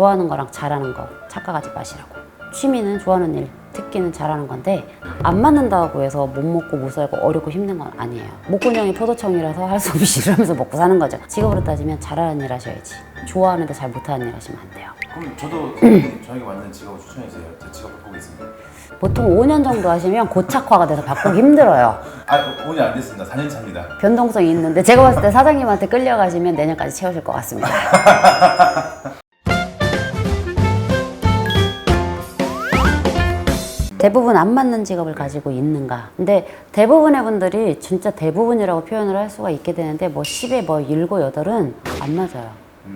좋아하는 거랑 잘하는 거 착각하지 마시라고. 취미는 좋아하는 일, 특기는 잘하는 건데 안 맞는다고 해서 못 먹고 못 살고 어렵고 힘든 건 아니에요. 목구멍이 포도청이라서 할 수 없이 일하면서 먹고 사는 거죠. 직업으로 따지면 잘하는 일 하셔야지. 좋아하는데 잘 못하는 일 하시면 안 돼요. 그럼 저도 저에게 맞는 직업을 추천해주세요. 제 직업 바꾸고 있습니다. 보통 5년 정도 하시면 고착화가 돼서 바꾸기 힘들어요. 5년 안 됐습니다. 4년 차입니다. 변동성이 있는데 제가 봤을 때 사장님한테 끌려가시면 내년까지 채우실 것 같습니다. 대부분 안 맞는 직업을 가지고 있는가? 근데 대부분의 분들이 진짜 대부분이라고 표현을 할 수가 있게 되는데 뭐 10에 뭐 7, 8은 안 맞아요.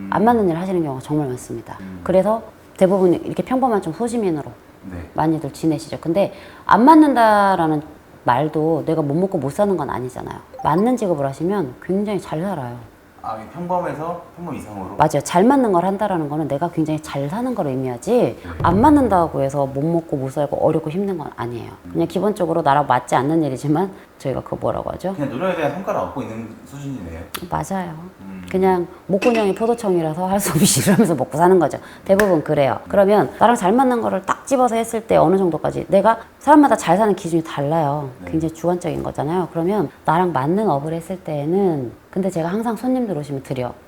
안 맞는 일 하시는 경우가 정말 많습니다. 그래서 대부분 이렇게 평범한 좀 소시민으로 네. 많이들 지내시죠. 근데 안 맞는다라는 말도 내가 못 먹고 못 사는 건 아니잖아요. 맞는 직업을 하시면 굉장히 잘 살아요. 평범에서 평범 이상으로? 맞아요. 잘 맞는 걸 한다라는 거는 내가 굉장히 잘 사는 걸 의미하지 안 맞는다고 해서 못 먹고 못 살고 어렵고 힘든 건 아니에요. 그냥 기본적으로 나랑 맞지 않는 일이지만 저희가 그거 뭐라고 하죠? 그냥 노력에 대한 성과를 얻고 있는 수준이네요. 맞아요. 그냥 목구멍이 포도청이라서 할 수 없이 일하면서 먹고 사는 거죠. 대부분 그래요. 그러면 나랑 잘 맞는 거를 딱 집어서 했을 때 어느 정도까지 내가 사람마다 잘 사는 기준이 달라요. 굉장히 주관적인 거잖아요. 그러면 나랑 맞는 업을 했을 때에는 근데 제가 항상 손님들 오시면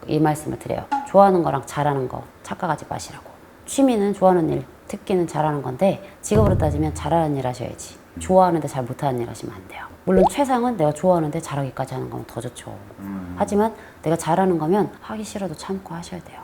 이 말씀을 드려요. 좋아하는 거랑 잘하는 거 착각하지 마시라고. 취미는 좋아하는 일, 특기는 잘하는 건데 직업으로 따지면 잘하는 일 하셔야지. 좋아하는데 잘 못하는 일 하시면 안 돼요. 물론 최상은 내가 좋아하는데 잘하기까지 하는 거면 더 좋죠. 하지만 내가 잘하는 거면 하기 싫어도 참고 하셔야 돼요.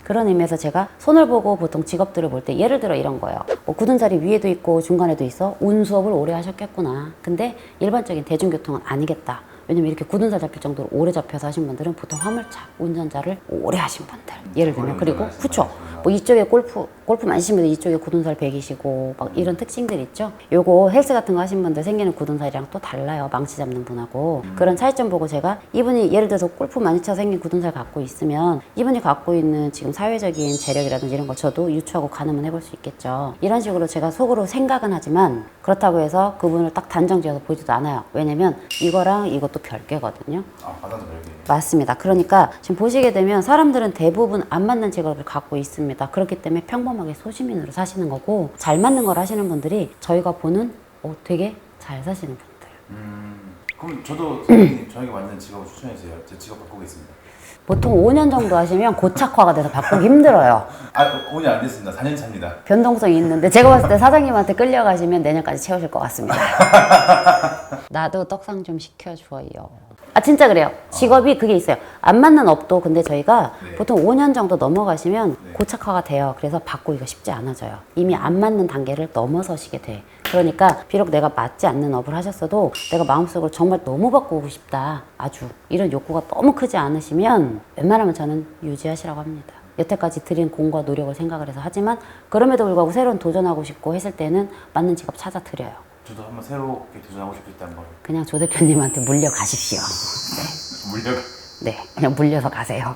그런 의미에서 제가 손을 보고 보통 직업들을 볼 때 예를 들어 이런 거예요. 뭐 굳은살이 위에도 있고 중간에도 있어. 운수업을 오래 하셨겠구나. 근데 일반적인 대중교통은 아니겠다. 왜냐면 이렇게 굳은살 잡힐 정도로 오래 잡혀서 하신 분들은 보통 화물차 운전자를 오래 하신 분들. 예를 들면 그리고 그쵸. 뭐 이쪽에 골프 많이 치신 분들 이쪽에 굳은살 백이시고 막 이런 특징들 있죠. 요거 헬스 같은 거 하신 분들 생기는 굳은살이랑 또 달라요. 망치 잡는 분하고. 그런 차이점 보고 제가 이분이 예를 들어서 골프 많이 쳐 생긴 굳은살 갖고 있으면 이분이 갖고 있는 지금 사회적인 재력이라든지 이런 걸 저도 유추하고 가늠은 해볼 수 있겠죠. 이런 식으로 제가 속으로 생각은 하지만 그렇다고 해서 그분을 딱 단정 지어서 보지도 않아요. 왜냐면 이거랑 이것도 별개거든요. 바다도 별개. 맞습니다. 그러니까 지금 보시게 되면 사람들은 대부분 안 맞는 직업을 갖고 있습니다. 그렇기 때문에 평범하게 소시민으로 사시는 거고 잘 맞는 걸 하시는 분들이 저희가 보는 되게 잘 사시는 분들. 그럼 저도 저에게 맞는 직업을 추천해주세요. 제 직업 바꾸고 있습니다. 보통 5년 정도 하시면 고착화가 돼서 바꾸기 힘들어요. 5년 안 됐습니다. 4년 차입니다. 변동성이 있는데 제가 봤을 때 사장님한테 끌려가시면 내년까지 채우실 것 같습니다. 나도 떡상 좀 시켜줘요. 진짜 그래요. 직업이 그게 있어요. 안 맞는 업도 근데 저희가 보통 5년 정도 넘어가시면 고착화가 돼요. 그래서 바꾸기가 쉽지 않아져요. 이미 안 맞는 단계를 넘어서시게 돼. 그러니까 비록 내가 맞지 않는 업을 하셨어도 내가 마음속으로 정말 너무 바꾸고 싶다. 아주 이런 욕구가 너무 크지 않으시면 웬만하면 저는 유지하시라고 합니다. 여태까지 들인 공과 노력을 생각을 해서 하지만 그럼에도 불구하고 새로운 도전하고 싶고 했을 때는 맞는 직업 찾아 드려요. 저도 한번 새롭게 도전하고 싶다는 걸. 그냥 조 대표님한테 물려가십시오. 물려. 네, 그냥 물려서 가세요.